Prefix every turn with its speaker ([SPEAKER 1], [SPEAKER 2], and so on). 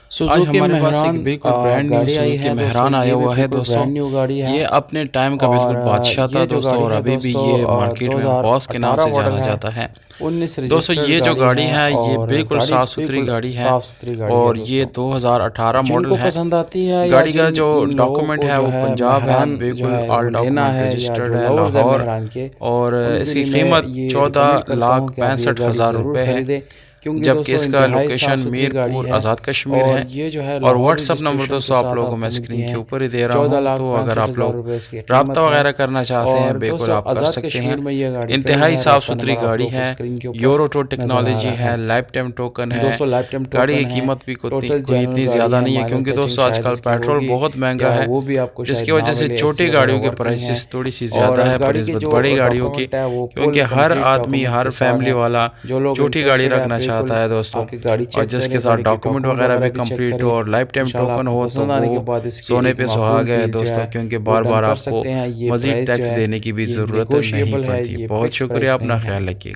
[SPEAKER 1] आज
[SPEAKER 2] सुजुकी
[SPEAKER 1] हमारे पास एक
[SPEAKER 2] मेहरान
[SPEAKER 1] बिल्कुल ब्रांड न्यू
[SPEAKER 2] गाड़ी आई
[SPEAKER 1] सुजुकी
[SPEAKER 2] है दोस्तों।
[SPEAKER 1] मेहरान आया
[SPEAKER 2] ये भी
[SPEAKER 1] हुआ है
[SPEAKER 2] बिल्कुल
[SPEAKER 1] दोस्तों।
[SPEAKER 2] ब्रांड न्यू गाड़ी है।
[SPEAKER 1] ये अपने टाइम का
[SPEAKER 2] और
[SPEAKER 1] बिल्कुल बादशाह था
[SPEAKER 2] ये जो
[SPEAKER 1] दोस्तों,
[SPEAKER 2] गाड़ी
[SPEAKER 1] और
[SPEAKER 2] है
[SPEAKER 1] अभी भी
[SPEAKER 2] दोस्तों
[SPEAKER 1] ये मार्केट में बॉस के नाम
[SPEAKER 2] 2018
[SPEAKER 1] से
[SPEAKER 2] मॉडल
[SPEAKER 1] जाना
[SPEAKER 2] है।
[SPEAKER 1] जाता है।
[SPEAKER 2] 19
[SPEAKER 1] दोस्तों
[SPEAKER 2] रजिस्टर्ड
[SPEAKER 1] ये जो
[SPEAKER 2] गाड़ी
[SPEAKER 1] गाड़ी
[SPEAKER 2] है
[SPEAKER 1] है ये
[SPEAKER 2] और
[SPEAKER 1] बिल्कुल
[SPEAKER 2] गाड़ी
[SPEAKER 1] साफ़ सुथरी
[SPEAKER 2] बिल्कुल
[SPEAKER 1] गाड़ी है,
[SPEAKER 2] साफ़ सुथरी गाड़ी है
[SPEAKER 1] और ये
[SPEAKER 2] दोस्तों।
[SPEAKER 1] 2018 मॉडल
[SPEAKER 2] जिनको
[SPEAKER 1] है।
[SPEAKER 2] पसंद आती है या
[SPEAKER 1] गाड़ी का
[SPEAKER 2] जिन
[SPEAKER 1] जो
[SPEAKER 2] लोगों
[SPEAKER 1] डॉक्यूमेंट
[SPEAKER 2] को
[SPEAKER 1] है
[SPEAKER 2] जो
[SPEAKER 1] वो
[SPEAKER 2] है
[SPEAKER 1] पंजाब है,
[SPEAKER 2] मेहरान जो
[SPEAKER 1] बिल्कुल
[SPEAKER 2] है वो
[SPEAKER 1] ऑल
[SPEAKER 2] लेना
[SPEAKER 1] डॉक्यूमेंट
[SPEAKER 2] है या
[SPEAKER 1] रजिस्टर्ड
[SPEAKER 2] जो
[SPEAKER 1] है
[SPEAKER 2] लवर्स है
[SPEAKER 1] लाहौर।
[SPEAKER 2] मेहरान के,
[SPEAKER 1] और
[SPEAKER 2] उनके
[SPEAKER 1] इसकी
[SPEAKER 2] लिए मैं
[SPEAKER 1] कीमत
[SPEAKER 2] ये
[SPEAKER 1] चौदह
[SPEAKER 2] रिकमेंड करता हूँ
[SPEAKER 1] लाख
[SPEAKER 2] कि आप ये
[SPEAKER 1] पैंसठ
[SPEAKER 2] गाड़ी
[SPEAKER 1] हज़ार
[SPEAKER 2] ज़रूर
[SPEAKER 1] रुपये है।
[SPEAKER 2] ख़रीदें, क्योंकि
[SPEAKER 1] जबकि
[SPEAKER 2] दोस्तों
[SPEAKER 1] इसका
[SPEAKER 2] इंतहाई साफ़
[SPEAKER 1] लोकेशन
[SPEAKER 2] सुथरी गाड़ी
[SPEAKER 1] मीरपुर
[SPEAKER 2] है।
[SPEAKER 1] आज़ाद कश्मीर
[SPEAKER 2] और
[SPEAKER 1] है।
[SPEAKER 2] ये जो है
[SPEAKER 1] और
[SPEAKER 2] लाहौर
[SPEAKER 1] व्हाट्सअप नंबर
[SPEAKER 2] रजिस्ट्रेशन के
[SPEAKER 1] दोस्तों आप
[SPEAKER 2] साथ
[SPEAKER 1] लोगों को
[SPEAKER 2] आपको
[SPEAKER 1] मैं
[SPEAKER 2] मिलती
[SPEAKER 1] स्क्रीन के
[SPEAKER 2] हैं।
[SPEAKER 1] ऊपर ही दे रहा
[SPEAKER 2] चौदह
[SPEAKER 1] हूँ,
[SPEAKER 2] लाख
[SPEAKER 1] तो अगर
[SPEAKER 2] पैंसठ
[SPEAKER 1] आप
[SPEAKER 2] हज़ार
[SPEAKER 1] लोग
[SPEAKER 2] रुपये इसकी
[SPEAKER 1] रब्ता
[SPEAKER 2] कीमत है।
[SPEAKER 1] वगैरह करना चाहते हैं
[SPEAKER 2] और
[SPEAKER 1] बिल्कुल
[SPEAKER 2] दोस्तों
[SPEAKER 1] आप कर
[SPEAKER 2] आज़ाद
[SPEAKER 1] सकते हैं।
[SPEAKER 2] कश्मीर में ये गाड़ी खड़ी
[SPEAKER 1] इंतहाई
[SPEAKER 2] है।
[SPEAKER 1] साफ़
[SPEAKER 2] रब्ता
[SPEAKER 1] सुथरी
[SPEAKER 2] नंबर आप
[SPEAKER 1] गाड़ी
[SPEAKER 2] लोग को
[SPEAKER 1] है।
[SPEAKER 2] स्क्रीन के ऊपर
[SPEAKER 1] यूरोटो
[SPEAKER 2] नज़र आ
[SPEAKER 1] टेक्नोलॉजी
[SPEAKER 2] रहा
[SPEAKER 1] है,
[SPEAKER 2] है।
[SPEAKER 1] लाइफ टाइम टोकन है।
[SPEAKER 2] 200 लाइफ टाइम
[SPEAKER 1] गाड़ी की
[SPEAKER 2] टोकन है।
[SPEAKER 1] कीमत भी
[SPEAKER 2] टोटल
[SPEAKER 1] कोई
[SPEAKER 2] जेन्युइन
[SPEAKER 1] इतनी
[SPEAKER 2] गाड़ी
[SPEAKER 1] ज़्यादा
[SPEAKER 2] है।
[SPEAKER 1] नहीं है,
[SPEAKER 2] माइनर
[SPEAKER 1] क्योंकि
[SPEAKER 2] टचिंग
[SPEAKER 1] दोस्तों
[SPEAKER 2] शायद
[SPEAKER 1] आजकल
[SPEAKER 2] इसकी
[SPEAKER 1] पेट्रोल
[SPEAKER 2] होगी
[SPEAKER 1] बहुत महंगा
[SPEAKER 2] या
[SPEAKER 1] है,
[SPEAKER 2] वो भी आपको शायद
[SPEAKER 1] जिसकी
[SPEAKER 2] ना
[SPEAKER 1] वजह से
[SPEAKER 2] मिले, एसी
[SPEAKER 1] छोटी
[SPEAKER 2] वगैरह
[SPEAKER 1] गाड़ियों के
[SPEAKER 2] वर्किंग है।
[SPEAKER 1] प्राइसेस थोड़ी सी ज़्यादा
[SPEAKER 2] और
[SPEAKER 1] है
[SPEAKER 2] गाड़ी के
[SPEAKER 1] बनिस्बत
[SPEAKER 2] जो
[SPEAKER 1] बड़ी गाड़ियों की,
[SPEAKER 2] डॉक्यूमेंट है वो
[SPEAKER 1] क्योंकि
[SPEAKER 2] फुल
[SPEAKER 1] हर
[SPEAKER 2] कंप्लीट
[SPEAKER 1] आदमी
[SPEAKER 2] डॉक्यूमेंट
[SPEAKER 1] हर
[SPEAKER 2] के साथ
[SPEAKER 1] फैमिली
[SPEAKER 2] है।
[SPEAKER 1] वाला
[SPEAKER 2] जो लोग
[SPEAKER 1] छोटी गाड़ी
[SPEAKER 2] इंटरेस्टेड है
[SPEAKER 1] रखना
[SPEAKER 2] बिल्कुल
[SPEAKER 1] चाहता है दोस्तों।
[SPEAKER 2] आके गाड़ी
[SPEAKER 1] और
[SPEAKER 2] चेक
[SPEAKER 1] जिसके
[SPEAKER 2] करें,
[SPEAKER 1] साथ
[SPEAKER 2] गाड़ी के
[SPEAKER 1] डॉक्यूमेंट
[SPEAKER 2] डॉक्यूमेंट
[SPEAKER 1] वगैरह
[SPEAKER 2] वगैरह
[SPEAKER 1] भी
[SPEAKER 2] भी चेक
[SPEAKER 1] कंप्लीट हो
[SPEAKER 2] करें।
[SPEAKER 1] और लाइफ टाइम
[SPEAKER 2] इंशाल्लाह
[SPEAKER 1] टोकन
[SPEAKER 2] आपको
[SPEAKER 1] हो, तो
[SPEAKER 2] पसंद आने
[SPEAKER 1] वो
[SPEAKER 2] के बाद इसकी
[SPEAKER 1] सोने
[SPEAKER 2] एक
[SPEAKER 1] पे
[SPEAKER 2] माकूल
[SPEAKER 1] सुहागा है
[SPEAKER 2] फीस जो
[SPEAKER 1] दोस्तों,
[SPEAKER 2] है
[SPEAKER 1] क्योंकि
[SPEAKER 2] वो
[SPEAKER 1] बार
[SPEAKER 2] डन
[SPEAKER 1] बार
[SPEAKER 2] कर
[SPEAKER 1] आपको
[SPEAKER 2] सकते हैं। ये
[SPEAKER 1] मज़ीद
[SPEAKER 2] प्राइस जो
[SPEAKER 1] टैक्स
[SPEAKER 2] है
[SPEAKER 1] देने की भी
[SPEAKER 2] ये
[SPEAKER 1] ज़रूरत नहीं
[SPEAKER 2] नेगोशिएबल है,
[SPEAKER 1] पड़ती।
[SPEAKER 2] ये
[SPEAKER 1] बहुत
[SPEAKER 2] फिक्स
[SPEAKER 1] शुक्रिया,
[SPEAKER 2] प्राइस
[SPEAKER 1] अपना
[SPEAKER 2] नहीं है।
[SPEAKER 1] ख्याल रखिएगा।